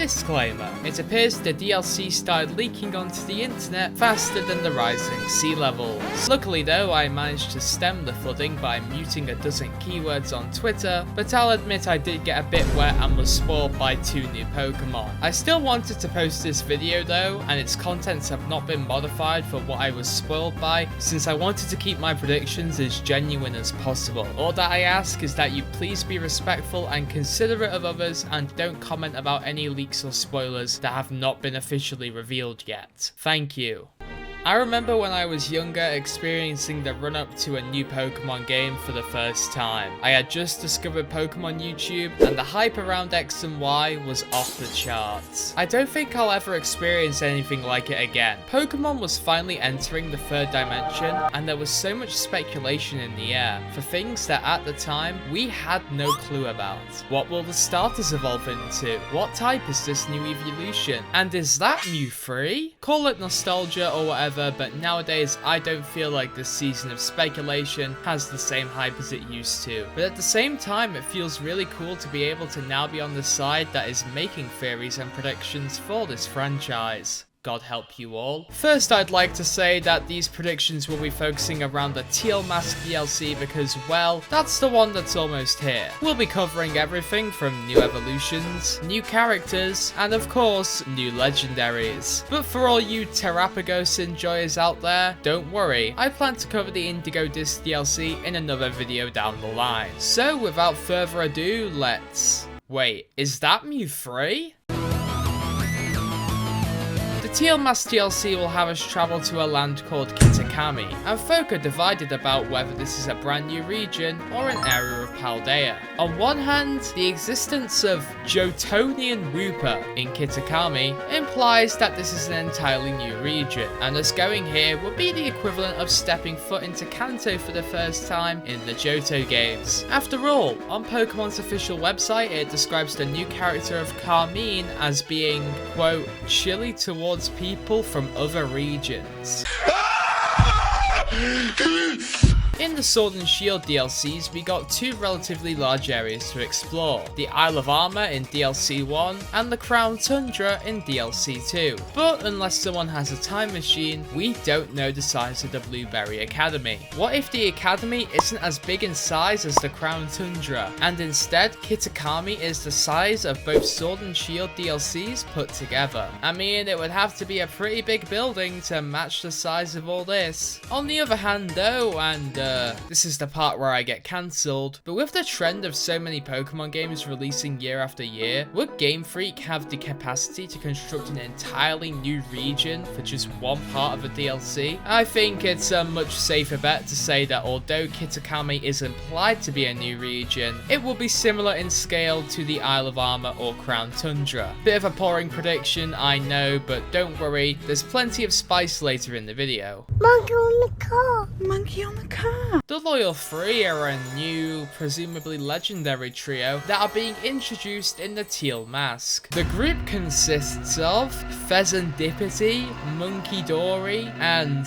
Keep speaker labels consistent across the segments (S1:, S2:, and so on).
S1: Disclaimer: it appears the DLC started leaking onto the internet faster than the rising sea levels. Luckily though, I managed to stem the flooding by muting a dozen keywords on Twitter, but I'll admit I did get a bit wet and was spoiled by 2 new Pokemon. I still wanted to post this video though, and its contents have not been modified for what I was spoiled by, since I wanted to keep my predictions as genuine as possible. All that I ask is that you please be respectful and considerate of others, and don't comment about any leaks or spoilers that have not been officially revealed yet. Thank you. I remember when I was younger experiencing the run-up to a new Pokemon game for the first time. I had just discovered Pokemon YouTube, and the hype around X and Y was off the charts. I don't think I'll ever experience anything like it again. Pokemon was finally entering the 3rd dimension, and there was so much speculation in the air for things that at the time we had no clue about. What will the starters evolve into? What type is this new evolution? And is that Mew free? Call it nostalgia or whatever, but nowadays I don't feel like this season of speculation has the same hype as it used to. But at the same time, it feels really cool to be able to now be on the side that is making theories and predictions for this franchise. God help you all. First, I'd like to say that these predictions will be focusing around the Teal Mask DLC because, well, that's the one that's almost here. We'll be covering everything from new evolutions, new characters, and of course, new legendaries. But for all you Terrapagos enjoyers out there, don't worry, I plan to cover the Indigo Disc DLC in another video down the line. So without further ado, let's... Wait, is that Mew free? The Teal Mask DLC will have us travel to a land called Kitakami, and folk are divided about whether this is a brand new region or an area of Paldea. On one hand, the existence of Jotonian Wooper in Kitakami implies that this is an entirely new region, and us going here would be the equivalent of stepping foot into Kanto for the first time in the Johto games. After all, on Pokemon's official website, it describes the new character of Carmine as being, quote, chilly towards people from other regions. In the Sword and Shield DLCs, we got 2 relatively large areas to explore, the Isle of Armor in DLC 1 and the Crown Tundra in DLC 2. But unless someone has a time machine, we don't know the size of the Blueberry Academy. What if the Academy isn't as big in size as the Crown Tundra, and instead Kitakami is the size of both Sword and Shield DLCs put together? I mean, it would have to be a pretty big building to match the size of all this. On the other hand though, and this is the part where I get cancelled, but with the trend of so many Pokemon games releasing year after year, would Game Freak have the capacity to construct an entirely new region for just one part of a DLC? I think it's a much safer bet to say that although Kitakami is implied to be a new region, it will be similar in scale to the Isle of Armor or Crown Tundra. Bit of a boring prediction, I know, but don't worry, there's plenty of spice later in the video.
S2: Monkey on the car!
S3: Monkey on the car!
S1: The Loyal 3 are a new, presumably legendary trio that are being introduced in the Teal Mask. The group consists of Pheasantipity, Monkey Dory, and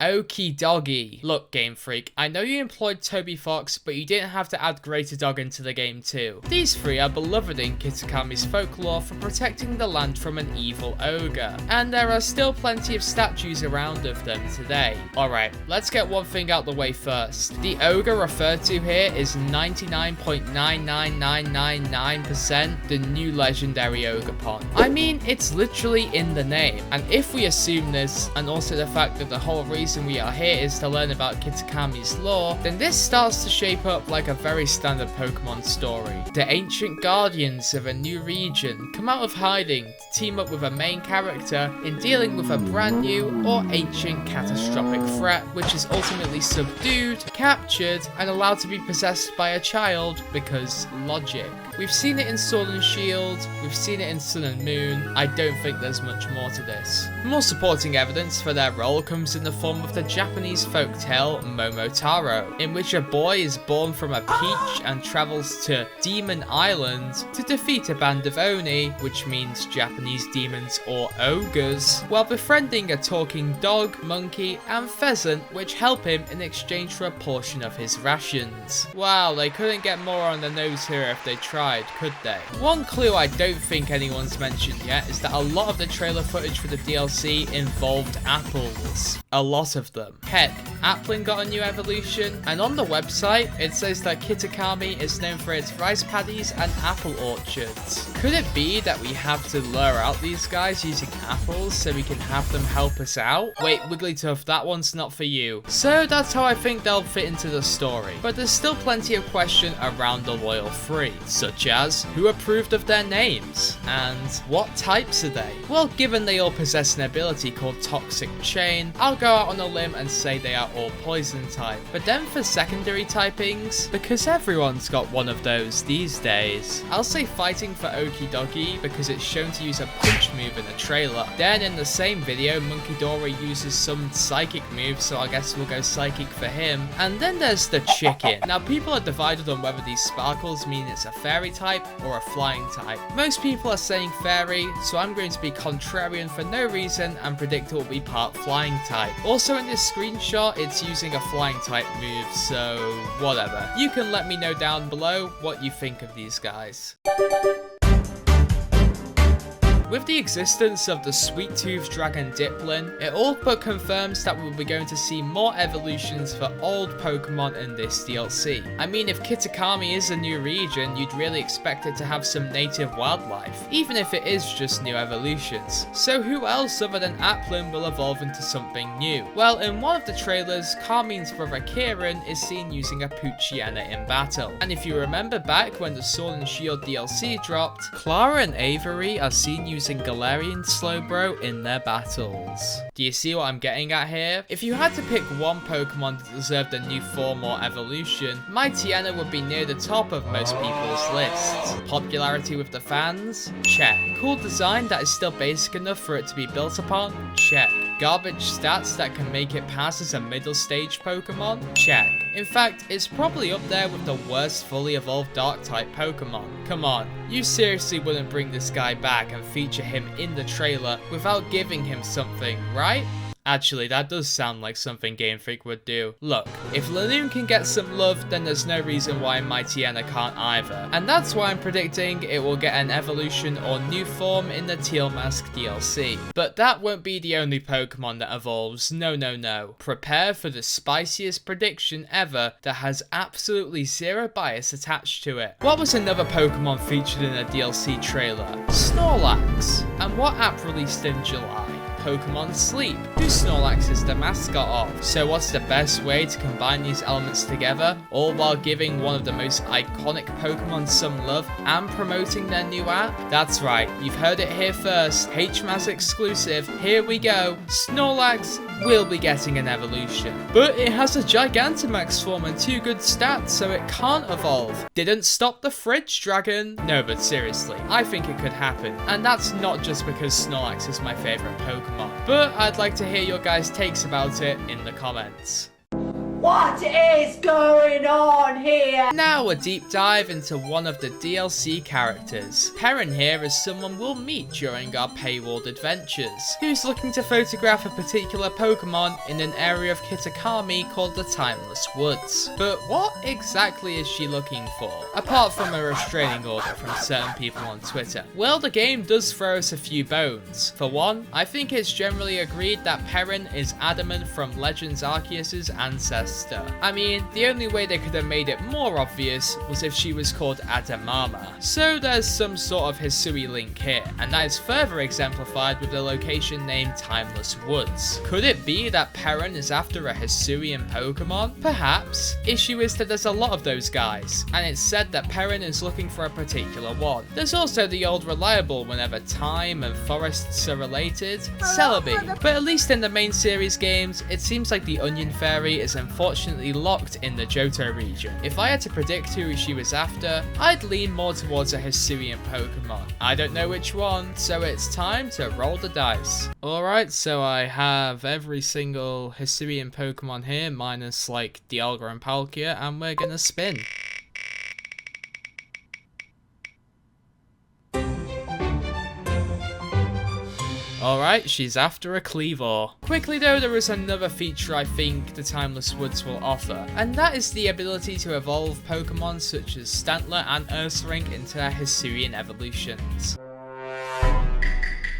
S1: Okie Doggy. Look, Game Freak, I know you employed Toby Fox, but you didn't have to add Greater Dog into the game too. These 3 are beloved in Kitakami's folklore for protecting the land from an evil ogre, and there are still plenty of statues around of them today. Alright, let's get one thing out the way first. The ogre referred to here is 99.99999% the new legendary Ogre. I mean, it's literally in the name, and if we assume this, and also the fact that the whole reason we are here is to learn about Kitakami's lore, then this starts to shape up like a very standard Pokemon story. The ancient guardians of a new region come out of hiding to team up with a main character in dealing with a brand new or ancient catastrophic threat, which is ultimately subdued, captured, and allowed to be possessed by a child because logic. We've seen it in Sword and Shield, we've seen it in Sun and Moon. I don't think there's much more to this. More supporting evidence for their role comes in the form of the Japanese folktale Momotaro, in which a boy is born from a peach and travels to Demon Island to defeat a band of Oni, which means Japanese Japanese demons or ogres, while befriending a talking dog, monkey, and pheasant, which help him in exchange for a portion of his rations. Wow, they couldn't get more on the nose here if they tried, could they? One clue I don't think anyone's mentioned yet is that a lot of the trailer footage for the DLC involved apples. A lot of them. Heck, Applin got a new evolution, and on the website, it says that Kitakami is known for its rice paddies and apple orchards. Could it be that we have to lure out these guys using apples so we can have them help us out? Wait, Wigglytuff, that one's not for you. So that's how I think they'll fit into the story. But there's still plenty of question around the Loyal Three, such as who approved of their names, and what types are they? Well, given they all possess an ability called Toxic Chain, I'll go out on a limb and say they are all poison type. But then for secondary typings, because everyone's got one of those these days, I'll say fighting for Okidogi because it's shown to use a punch move in the trailer. Then in the same video, Monkidora uses some psychic move, so I guess we'll go psychic for him. And then there's the chicken. Now people are divided on whether these sparkles mean it's a fairy type or a flying type. Most people are saying fairy, so I'm going to be contrarian for no reason and predict it will be part flying type. Also in this screenshot, it's using a flying type move, so whatever. You can let me know down below what you think of these guys. With the existence of the Sweet-Toothed Dragon Diplin, it all but confirms that we'll be going to see more evolutions for old Pokemon in this DLC. I mean, if Kitakami is a new region, you'd really expect it to have some native wildlife, even if it is just new evolutions. So who else other than Applin will evolve into something new? Well, in one of the trailers, Carmine's brother Kieran is seen using a Poochyena in battle. And if you remember back when the Sword and Shield DLC dropped, Clara and Avery are seen using Galarian Slowbro in their battles. Do you see what I'm getting at here? If you had to pick one Pokemon that deserved a new form or evolution, Mightyena would be near the top of most people's lists. Popularity with the fans? Check. Cool design that is still basic enough for it to be built upon? Check. Garbage stats that can make it pass as a middle stage Pokemon? Check. In fact, it's probably up there with the worst fully evolved dark type Pokemon. Come on, you seriously wouldn't bring this guy back and feature him in the trailer without giving him something, right? Actually, that does sound like something Game Freak would do. Look, if Lanoon can get some love, then there's no reason why Mightyena can't either. And that's why I'm predicting it will get an evolution or new form in the Teal Mask DLC. But that won't be the only Pokemon that evolves, no no no. Prepare for the spiciest prediction ever that has absolutely zero bias attached to it. What was another Pokemon featured in a DLC trailer? Snorlax. And what app released in July? Pokemon Sleep, who Snorlax is the mascot of. So what's the best way to combine these elements together, all while giving one of the most iconic Pokemon some love and promoting their new app? That's right, you've heard it here first, Hmaz exclusive, here we go, Snorlax will be getting an evolution. But it has a Gigantamax form and 2 good stats, so it can't evolve. Didn't stop the Fridge Dragon. No, but seriously, I think it could happen. And that's not just because Snorlax is my favourite Pokemon. But I'd like to hear your guys' takes about it in the comments.
S3: What is going on here?
S1: Now a deep dive into one of the DLC characters. Perrin here is someone we'll meet during our paywalled adventures, who's looking to photograph a particular Pokemon in an area of Kitakami called the Timeless Woods. But what exactly is she looking for? Apart from a restraining order from certain people on Twitter. Well, the game does throw us a few bones. For one, I think it's generally agreed that Perrin is Adamant from Legends Arceus' ancestor. I mean, the only way they could have made it more obvious was if she was called Adamama. So there's some sort of Hisui link here, and that is further exemplified with the location named Timeless Woods. Could it be that Perrin is after a Hisuian Pokemon? Perhaps. Issue is that there's a lot of those guys, and it's said that Perrin is looking for a particular one. There's also the old reliable whenever time and forests are related, Celebi. But at least in the main series games, it seems like the Onion Fairy is unfortunately locked in the Johto region. If I had to predict who she was after, I'd lean more towards a Hisuian Pokemon. I don't know which one, so it's time to roll the dice. Alright, so I have every single Hisuian Pokemon here, minus like Dialga and Palkia, and we're gonna spin. Alright, she's after a Cleavor. Quickly though, there is another feature I think the Timeless Woods will offer, and that is the ability to evolve Pokemon such as Stantler and Ursaring into their Hisuian evolutions.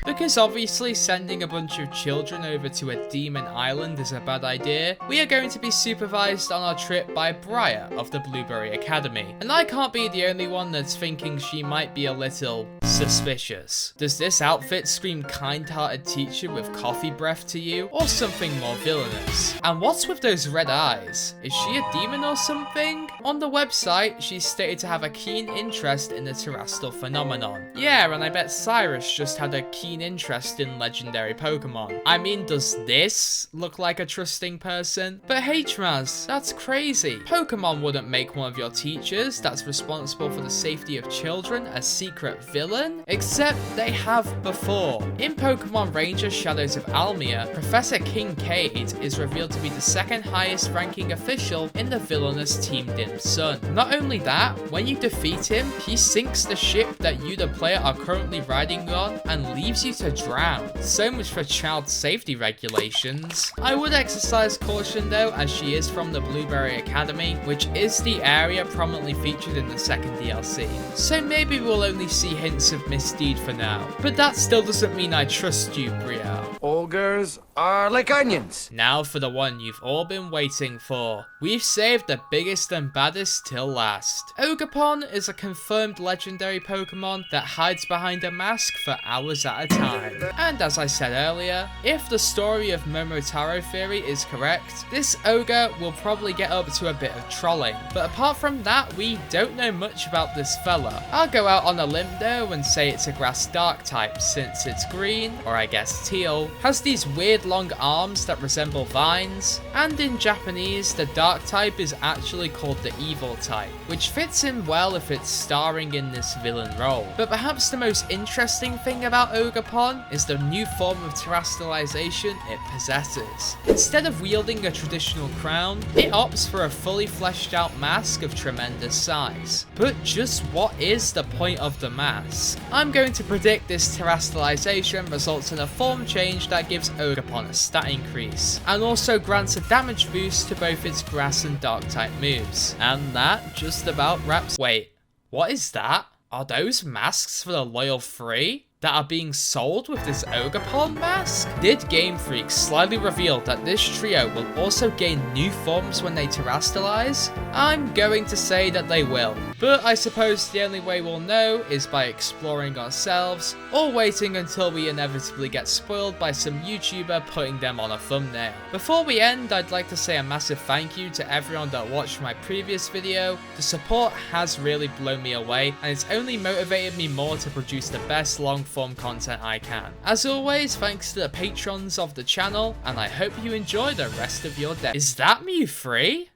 S1: Because obviously sending a bunch of children over to a demon island is a bad idea, we are going to be supervised on our trip by Briar of the Blueberry Academy. And I can't be the only one that's thinking she might be a little suspicious. Does this outfit scream kind-hearted teacher with coffee breath to you, or something more villainous? And what's with those red eyes? Is she a demon or something? On the website, she's stated to have a keen interest in the terrestrial phenomenon. Yeah, and I bet Cyrus just had a keen interest in legendary Pokemon. I mean, does this look like a trusting person? But hey Hmaz, that's crazy. Pokemon wouldn't make one of your teachers that's responsible for the safety of children a secret villain, except they have before. In Pokemon Ranger Shadows of Almia, Professor Kincaid is revealed to be the second highest ranking official in the villainous Team Dim Sun. Not only that, when you defeat him, he sinks the ship that you the player are currently riding on and leaves you to drown. So much for child safety regulations. I would exercise caution though, as she is from the Blueberry Academy, which is the area prominently featured in the second DLC. So maybe we'll only see hints of misdeed for now. But that still doesn't mean I trust you, Briar.
S4: Ogres are like onions.
S1: Now for the one you've all been waiting for. We've saved the biggest and baddest till last. Ogerpon is a confirmed legendary Pokemon that hides behind a mask for hours at a time. And as I said earlier, if the story of Momotaro theory is correct, this ogre will probably get up to a bit of trolling. But apart from that, we don't know much about this fella. I'll go out on a limb though and say it's a grass dark type, since it's green, or I guess teal, has these weird long arms that resemble vines, and in Japanese the dark type is actually called the evil type, which fits in well if it's starring in this villain role. But perhaps the most interesting thing about Ogerpon is the new form of terrestrialization it possesses. Instead of wielding a traditional crown, it opts for a fully fleshed out mask of tremendous size. But just what is the point of the mask? I'm going to predict this terrestrialization results in a form change that gives Ogerpon a stat increase, and also grants a damage boost to both its grass and dark type moves. And that just about wraps. Wait, what is that? Are those masks for the Loyal 3? That are being sold with this Ogerpon mask? Did Game Freak slyly reveal that this trio will also gain new forms when they terrestrialize? I'm going to say that they will, but I suppose the only way we'll know is by exploring ourselves, or waiting until we inevitably get spoiled by some YouTuber putting them on a thumbnail. Before we end, I'd like to say a massive thank you to everyone that watched my previous video. The support has really blown me away, and it's only motivated me more to produce the best long form content I can. As always, thanks to the patrons of the channel, and I hope you enjoy the rest of your day. Is that Mew free?